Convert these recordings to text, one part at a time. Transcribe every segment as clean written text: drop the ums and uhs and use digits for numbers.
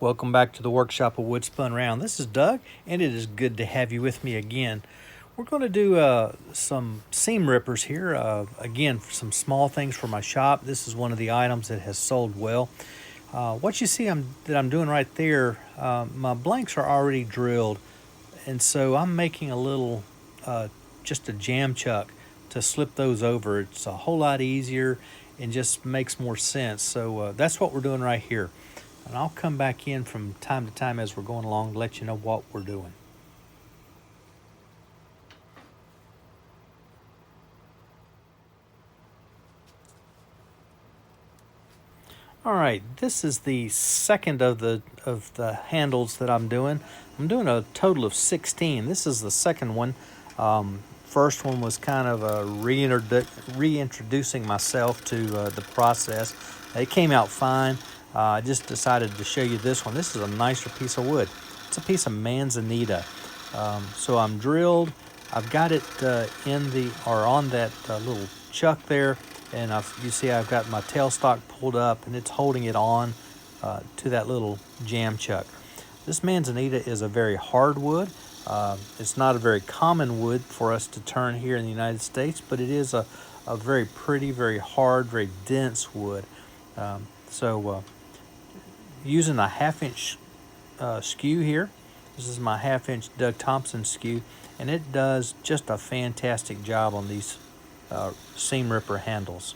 Welcome back to the workshop of Wood Spun Round. This is Doug, and it is good to have you with me again. We're going to do some seam rippers here. Again, some small things for my shop. This is one of the items that has sold well. What you see that I'm doing right there, my blanks are already drilled, and so I'm making a little, just a jam chuck to slip those over. It's a whole lot easier and just makes more sense. So that's what we're doing right here. And I'll come back in from time to time as we're going along to let you know what we're doing. All right, this is the second of the handles that I'm doing. I'm doing a total of 16. This is the second one. First one was kind of reintroducing myself to the process. It came out fine. I just decided to show you this one. This is a nicer piece of wood. It's a piece of manzanita. So I'm drilled. I've got it on that little chuck there, and you see I've got my tailstock pulled up, and it's holding it on to that little jam chuck. This manzanita is a very hard wood. It's not a very common wood for us to turn here in the United States, but it is a very pretty, very hard, very dense wood. So using a 1/2 inch skew here. This is my 1/2 inch Doug Thompson skew, and it does just a fantastic job on these seam ripper handles.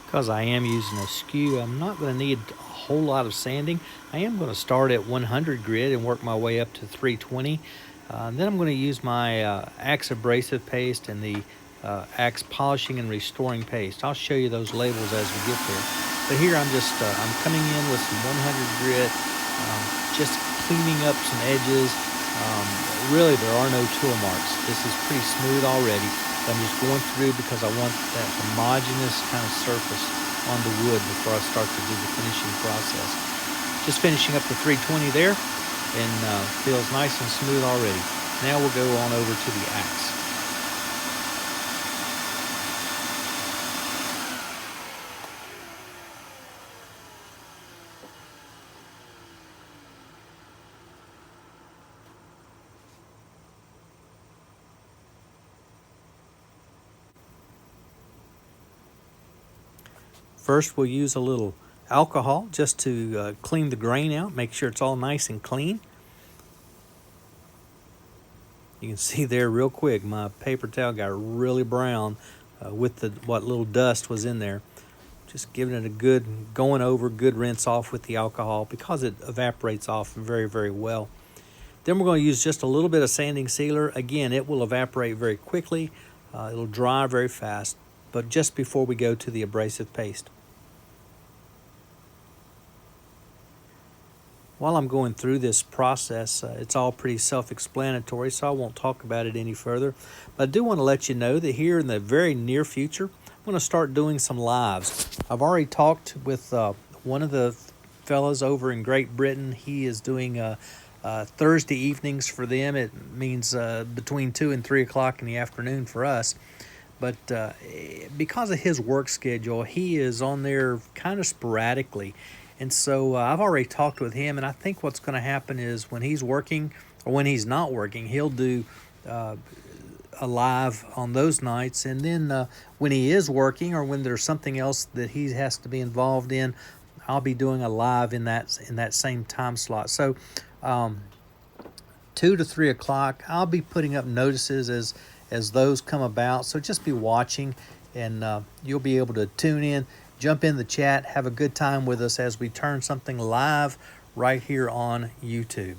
Because I am using a skew, I'm not going to need a whole lot of sanding. I am going to start at 100 grit and work my way up to 320. Then I'm going to use my Axe abrasive paste and the Axe polishing and restoring paste. I'll show you those labels as we get there. But here I'm coming in with some 100 grit, just cleaning up some edges. Really, there are no tool marks. This is pretty smooth already. I'm just going through because I want that homogeneous kind of surface on the wood before I start to do the finishing process. Just finishing up the 320 there, and feels nice and smooth already. Now we'll go on over to the Axe. First, we'll use a little alcohol just to clean the grain out, make sure it's all nice and clean. You can see there real quick, my paper towel got really brown with what little dust was in there. Just giving it a good, going over, good rinse off with the alcohol because it evaporates off very, very well. Then we're going to use just a little bit of sanding sealer. Again, it will evaporate very quickly. It'll dry very fast, but just before we go to the abrasive paste. While I'm going through this process, it's all pretty self-explanatory, so I won't talk about it any further. But I do want to let you know that here in the very near future, I'm going to start doing some lives. I've already talked with one of the fellows over in Great Britain. He is doing Thursday evenings for them. It means between 2 and 3 o'clock in the afternoon for us. But because of his work schedule, he is on there kind of sporadically. And so I've already talked with him, and I think what's going to happen is when he's working or when he's not working, he'll do a live on those nights. And then when he is working or when there's something else that he has to be involved in, I'll be doing a live in that same time slot. So 2 to 3 o'clock, I'll be putting up notices as those come about. So just be watching, and you'll be able to tune in. Jump in the chat, have a good time with us as we turn something live right here on YouTube.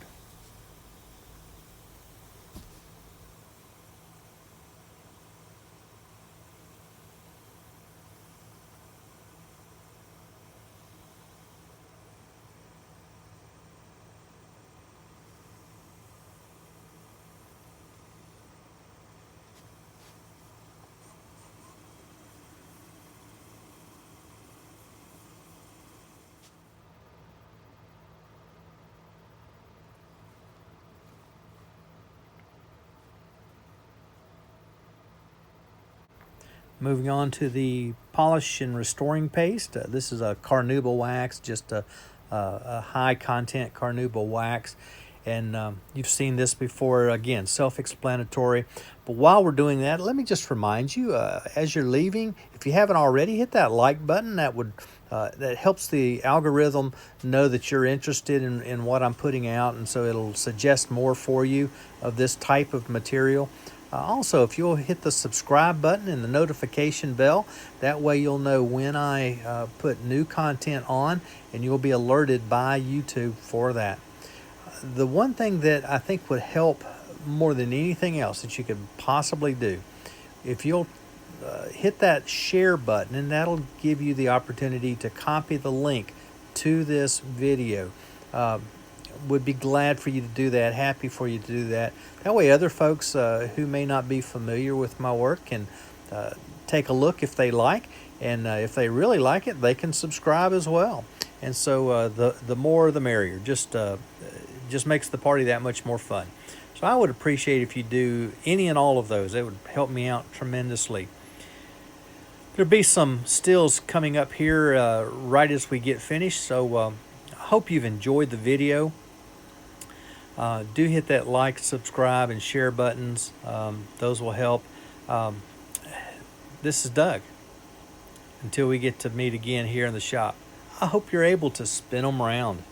Moving on to the polish and restoring paste. This is a carnauba wax, just a high content carnauba wax. And you've seen this before, again, self-explanatory. But while we're doing that, let me just remind you, as you're leaving, if you haven't already, hit that like button. That helps the algorithm know that you're interested in what I'm putting out, and so it'll suggest more for you of this type of material. Also, if you'll hit the subscribe button and the notification bell, that way you'll know when I put new content on, and you'll be alerted by YouTube for that. The one thing that I think would help more than anything else that you could possibly do, if you'll hit that share button, and that'll give you the opportunity to copy the link to this video. Would be glad for you to do that, happy for you to do that. That way other folks who may not be familiar with my work can take a look if they like, and if they really like it, they can subscribe as well. And so the more the merrier. Just makes the party that much more fun. So I would appreciate if you do any and all of those. It would help me out tremendously. There'll be some stills coming up here right as we get finished, so I hope you've enjoyed the video. Do hit that like, subscribe, and share buttons. Those will help. This is Doug. Until we get to meet again here in the shop, I hope you're able to spin them around.